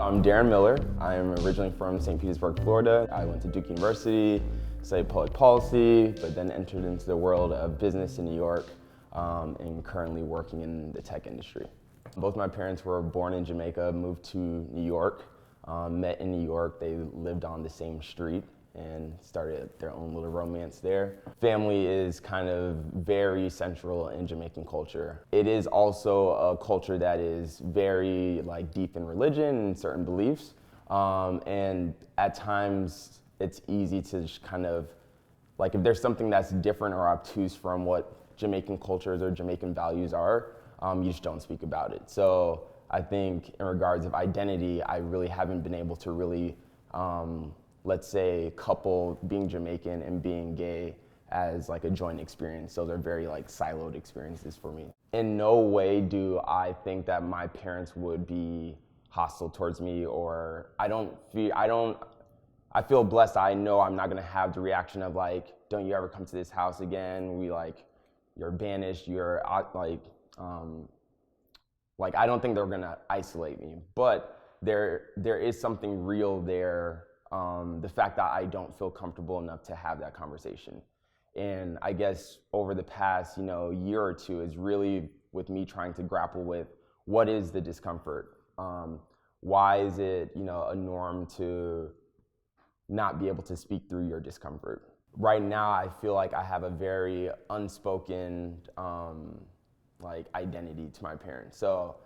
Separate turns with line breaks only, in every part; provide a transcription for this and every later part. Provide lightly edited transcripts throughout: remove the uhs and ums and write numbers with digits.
I'm Daren Miller. I'm originally from St. Petersburg, Florida. I went to Duke University, studied public policy, but then entered into the world of business in New York and currently working in the tech industry. Both my parents were born in Jamaica, moved to New York, met in New York. They lived on the same street and started their own little romance there. Family is kind of very central in Jamaican culture. It is also a culture that is very deep in religion and certain beliefs. And at times it's easy to just kind of, if there's something that's different or obtuse from what Jamaican cultures or Jamaican values are, you just don't speak about it. So I think in regards of identity, I really haven't been able to really, let's say, couple being Jamaican and being gay as a joint experience. Those are very siloed experiences for me. In no way do I think that my parents would be hostile towards me, or I feel blessed. I know I'm not gonna have the reaction of don't you ever come to this house again? You're banished, I don't think they're gonna isolate me, but there is something real there. The fact that I don't feel comfortable enough to have that conversation. And I guess over the past, year or two is really with me trying to grapple with what is the discomfort? Why is it, a norm to not be able to speak through your discomfort? Right now, I feel like I have a very unspoken, identity to my parents. So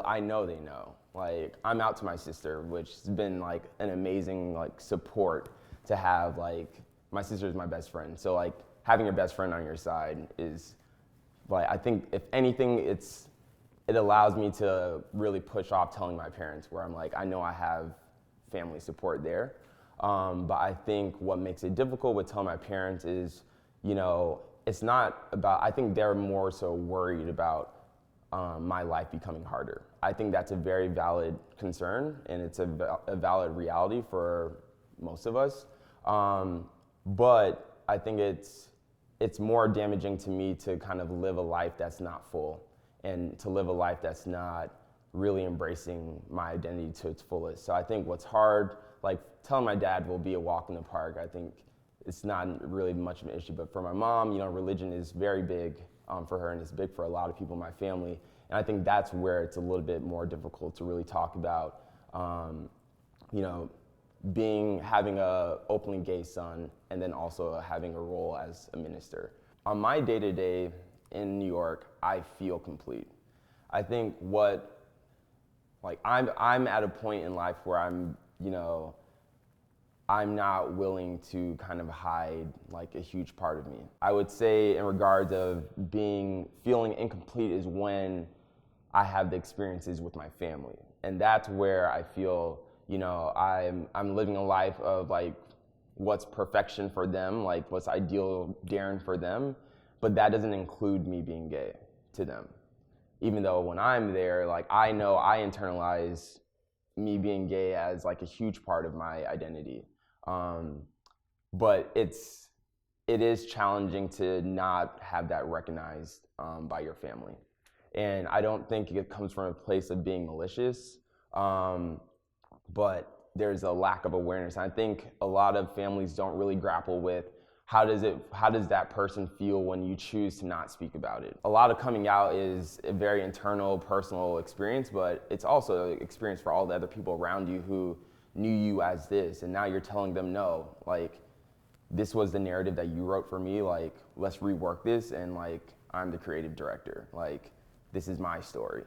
I know they know. I'm out to my sister, which has been an amazing support to have. My sister is my best friend. So having a best friend on your side is I think if anything, it allows me to really push off telling my parents, where I'm I know I have family support there. But I think what makes it difficult with telling my parents is, it's not about, I think they're more so worried about my life becoming harder. I think that's a very valid concern, and it's a valid reality for most of us. But I think it's more damaging to me to kind of live a life that's not full, and to live a life that's not really embracing my identity to its fullest. So I think what's hard, telling my dad will be a walk in the park. I think it's not really much of an issue, but for my mom, religion is very big for her, and it's big for a lot of people in my family. And I think that's where it's a little bit more difficult to really talk about, having a openly gay son, and then also having a role as a minister. On my day-to-day in New York, I feel complete. I think I'm at a point in life where I'm not willing to kind of hide a huge part of me. I would say in regards of feeling incomplete is when I have the experiences with my family. And that's where I feel, I'm living a life of what's perfection for them, what's ideal Daren for them, but that doesn't include me being gay to them. Even though when I'm there, I know I internalize me being gay as a huge part of my identity. But it is challenging to not have that recognized by your family. And I don't think it comes from a place of being malicious, but there's a lack of awareness. I think a lot of families don't really grapple with how does that person feel when you choose to not speak about it. A lot of coming out is a very internal, personal experience, but it's also an experience for all the other people around you who knew you as this, and now you're telling them, no, this was the narrative that you wrote for me, let's rework this, and I'm the creative director. This is my story.